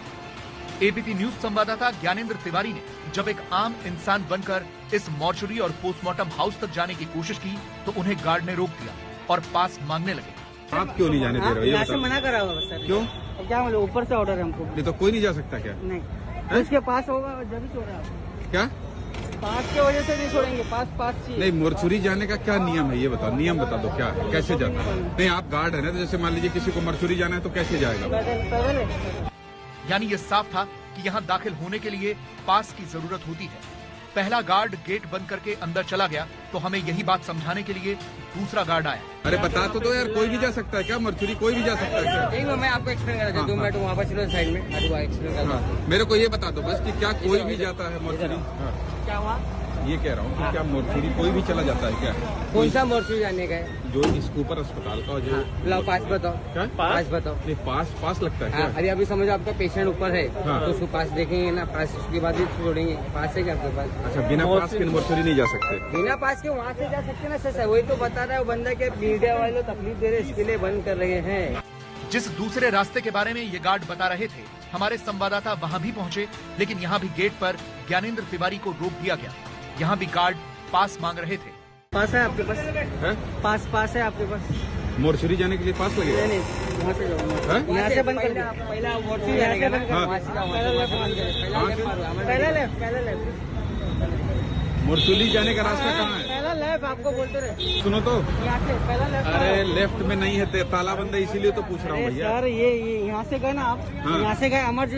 एबीपी न्यूज संवाददाता ज्ञानेंद्र तिवारी ने जब एक आम इंसान बनकर इस मॉर्चरी और पोस्टमार्टम हाउस तक जाने की कोशिश की तो उन्हें गार्ड ने रोक दिया और पास मांगने लगे। आप क्यों नहीं जाने दे रहे हो? यहाँ से मना करा होगा सर। क्यों? क्या मतलब ऊपर से ऑर्डर है हमको? नहीं तो कोई नहीं जा सकता क्या? नहीं, उसके पास होगा जब ही छोड़ा आपको। क्या पास की वजह से नहीं छोड़ेंगे? पास चाहिए। नहीं, मॉर्चरी जाने का क्या नियम है ये बताओ, नियम बता दो क्या है, कैसे जाना है? नहीं, आप गार्ड है ना, तो जैसे मान लीजिए किसी को मॉर्चरी जाना है तो कैसे जाएगा? यानी ये साफ था कि यहाँ दाखिल होने के लिए पास की जरूरत होती है। पहला गार्ड गेट बंद करके अंदर चला गया तो हमें यही बात समझाने के लिए दूसरा गार्ड आया। अरे बता तो दो यार, कोई भी जा सकता है क्या? मॉर्चरी कोई भी जा सकता है क्या? एक मैं आपको एक्सप्लेन करना चाहता हूँ। 2 मिनट वहाँ पर चलो साइड में, एक्सप्लेन करना। मेरे को ये बता दो बस कि क्या कोई भी जाता है मॉर्चरी? क्या हुआ? ये कह रहा हूँ कि क्या मॉर्चरी कोई भी चला जाता है क्या? कौन सा मॉर्चरी जाने का है? जो इस कूपर अस्पताल का जो पास बताओ। क्या पास बताओ? नहीं, पास लगता है क्या? अरे अभी समझो आपका पेशेंट ऊपर है तो उसको पास देखेंगे ना, पास उसके बाद ही छोड़ेंगे। पास है क्या आपके पास? अच्छा, बिना पास के मॉर्चरी नहीं जा सकते? बिना पास के वहाँ से जा सकते ना सर। वही तो बता रहा है वो बंदा के मीडिया वाले तकलीफ दे रहे, इसके लिए बंद कर रहे हैं। जिस दूसरे रास्ते के बारे में ये गार्ड बता रहे थे, हमारे संवाददाता वहाँ भी पहुँचे, लेकिन यहाँ भी गेट पर ज्ञानेंद्र तिवारी को रोक दिया गया। यहाँ भी गार्ड पास मांग रहे थे। पास है आपके पास? है? पास है आपके पास? मॉर्चरी जाने के लिए पास लगेगा? नहीं, वहाँ से जाओ, यहाँ से बंद कर दिया। पहला मॉर्चरी जाने का पहला लेफ्ट। मॉर्चरी जाने का रास्ता कहाँ है? पहला लेफ्ट आपको बोलते रहे। सुनो तो, यहाँ से पहला लेफ्ट। अरे लेफ्ट में नहीं है, ताला बंद है, इसीलिए तो पूछ रहा हूँ भैया। सर ये यहाँ से गए ना आप? यहाँ से गए अमर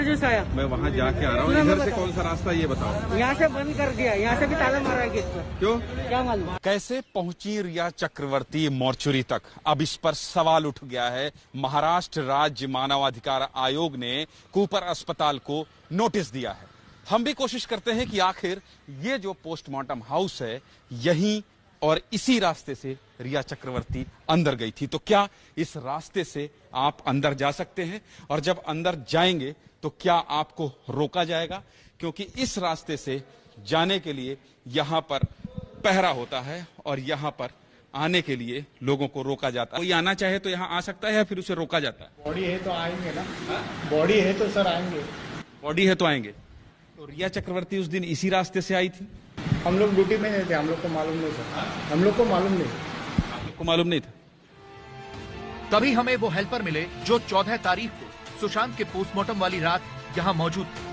जूस आया। मैं वहाँ जाके आ रहा हूँ। इधर से कौन सा रास्ता ये बताओ? यहाँ से बंद कर दिया, यहाँ से भी ताला मारा है गेट पर। क्यों? क्या मालूम? कैसे पहुंची रिया चक्रवर्ती मॉर्चरी तक? अब इस पर सवाल उठ गया है। महाराष्ट्र राज्य मानवाधिकार आयोग ने कूपर अस्पताल को नोटिस दिया है। हम भी कोशिश करते हैं कि आखिर ये जो पोस्टमार्टम हाउस है, यहीं और इसी रास्ते से रिया चक्रवर्ती अंदर गई थी। तो क्या इस रास्ते से आप अंदर जा सकते हैं? और जब अंदर जाएंगे तो क्या आपको रोका जाएगा? क्योंकि इस रास्ते से जाने के लिए यहां पर पहरा होता है और यहां पर आने के लिए लोगों को रोका जाता है। कोई आना चाहे तो यहां आ सकता है या फिर उसे रोका जाता है? बॉडी है तो आएंगे ना। बॉडी है तो सर आएंगे। बॉडी है तो आएंगे। तो रिया चक्रवर्ती उस दिन इसी रास्ते से आई थी? हम लोग ड्यूटी में नहीं थे, हम लोग को मालूम नहीं था, हम लोग को मालूम नहीं, आपको मालूम नहीं था। तभी हमें वो हेल्पर मिले जो 14 तारीख को सुशांत के पोस्टमार्टम वाली रात यहाँ मौजूद थे।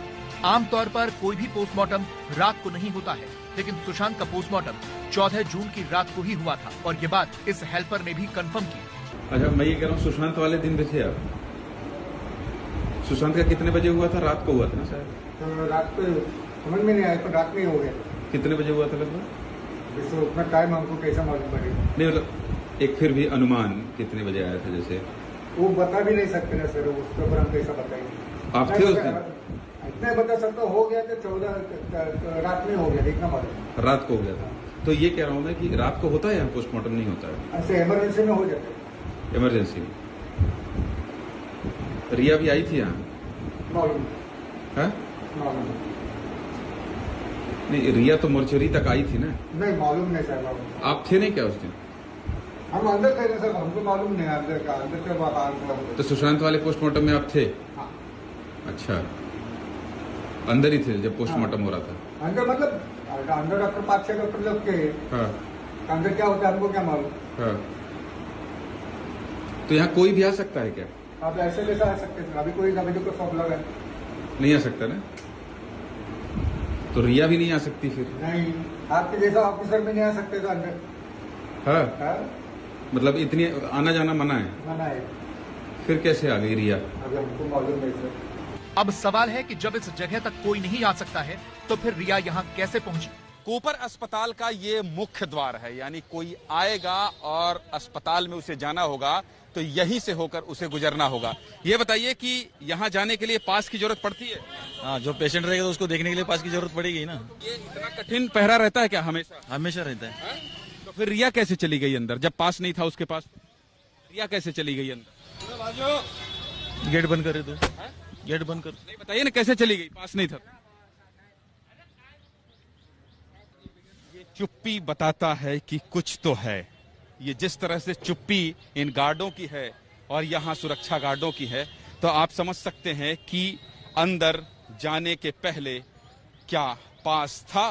आमतौर पर कोई भी पोस्टमार्टम रात को नहीं होता है, लेकिन सुशांत का पोस्टमार्टम 14 जून की रात को ही हुआ था और ये बात इस हेल्पर ने भी कंफर्म की। अच्छा, मैं ये कह रहा हूँ सुशांत वाले दिन भी थे आप? सुशांत का कितने बजे हुआ था? रात को हुआ था ना शायद? तो रात को समझ में नहीं आया, तो रात में ही हो गया। कितने बजे हुआ था लगभग? जैसे उतना टाइम हमको कैसा मालूम पड़ेगा? नहीं मतलब एक फिर भी अनुमान कितने बजे आया था? जैसे वो बता भी नहीं सकते ना सर, उसके ऊपर हम कैसा बताएंगे? आप थे उस दिन? इतना बता सकता हो गया तो 14 रात में हो गया, इतना मालूम। रात को हो गया था। तो ये कह रहा हूँ मैं कि रात को होता है यहाँ पोस्टमार्टम नहीं होता है? ऐसे इमरजेंसी में हो जाता है। इमरजेंसी में रिया भी आई थी यहाँ? मालूम है? मालूम नहीं, रिया तो मोर्चरी तक आई थी ना? नहीं मालूम नहीं सर, मालूम। आप थे नहीं क्या उस दिन? हम अंदर थे ना सर, हमको मालूम नहीं अंदर का, अंदर से बात। तो सुशांत वाले पोस्टमार्टम में आप थे? हाँ। अच्छा, अंदर ही थे जब पोस्टमार्टम हो रहा था? अंदर मतलब अंदर डॉक्टर 5-6 डॉक्टर लोग के। हाँ। अंदर क्या होता है हमको क्या मालूम? हाँ। तो यहाँ कोई भी आ सकता है क्या? आप ऐसे कैसे आ सकते हैं? अभी कोई को शॉप लगा नहीं आ सकता ना? तो रिया भी नहीं आ सकती फिर? नहीं, आपके जैसा ऑफिसर भी नहीं आ सकते तो अंदर। हाँ? हाँ? मतलब इतनी आना जाना मना है? मना है। फिर कैसे आ गई रिया? अभी हमको मालूम नहीं सर। अब सवाल है कि जब इस जगह तक कोई नहीं आ सकता है तो फिर रिया यहाँ कैसे पहुंची? कोपर अस्पताल का ये मुख्य द्वार है, यानी कोई आएगा और अस्पताल में उसे जाना होगा तो यहीं से होकर उसे गुजरना होगा। ये बताइए कि यहाँ जाने के लिए पास की जरूरत पड़ती है? हाँ, जो पेशेंट रहेगा तो उसको देखने के लिए पास की जरूरत पड़ेगी ना। ये इतना कठिन पहरा रहता है क्या हमेशा? हमेशा रहता है। तो फिर रिया कैसे चली गई अंदर जब पास नहीं था उसके पास? रिया कैसे चली गई अंदर? गेट बंद कर दो, गेट बंद कर। नहीं बताइए ना कैसे चली गई, पास नहीं था? ये चुप्पी बताता है कि कुछ तो है। ये जिस तरह से चुप्पी इन गार्डों की है और यहाँ सुरक्षा गार्डों की है, तो आप समझ सकते हैं कि अंदर जाने के पहले क्या पास था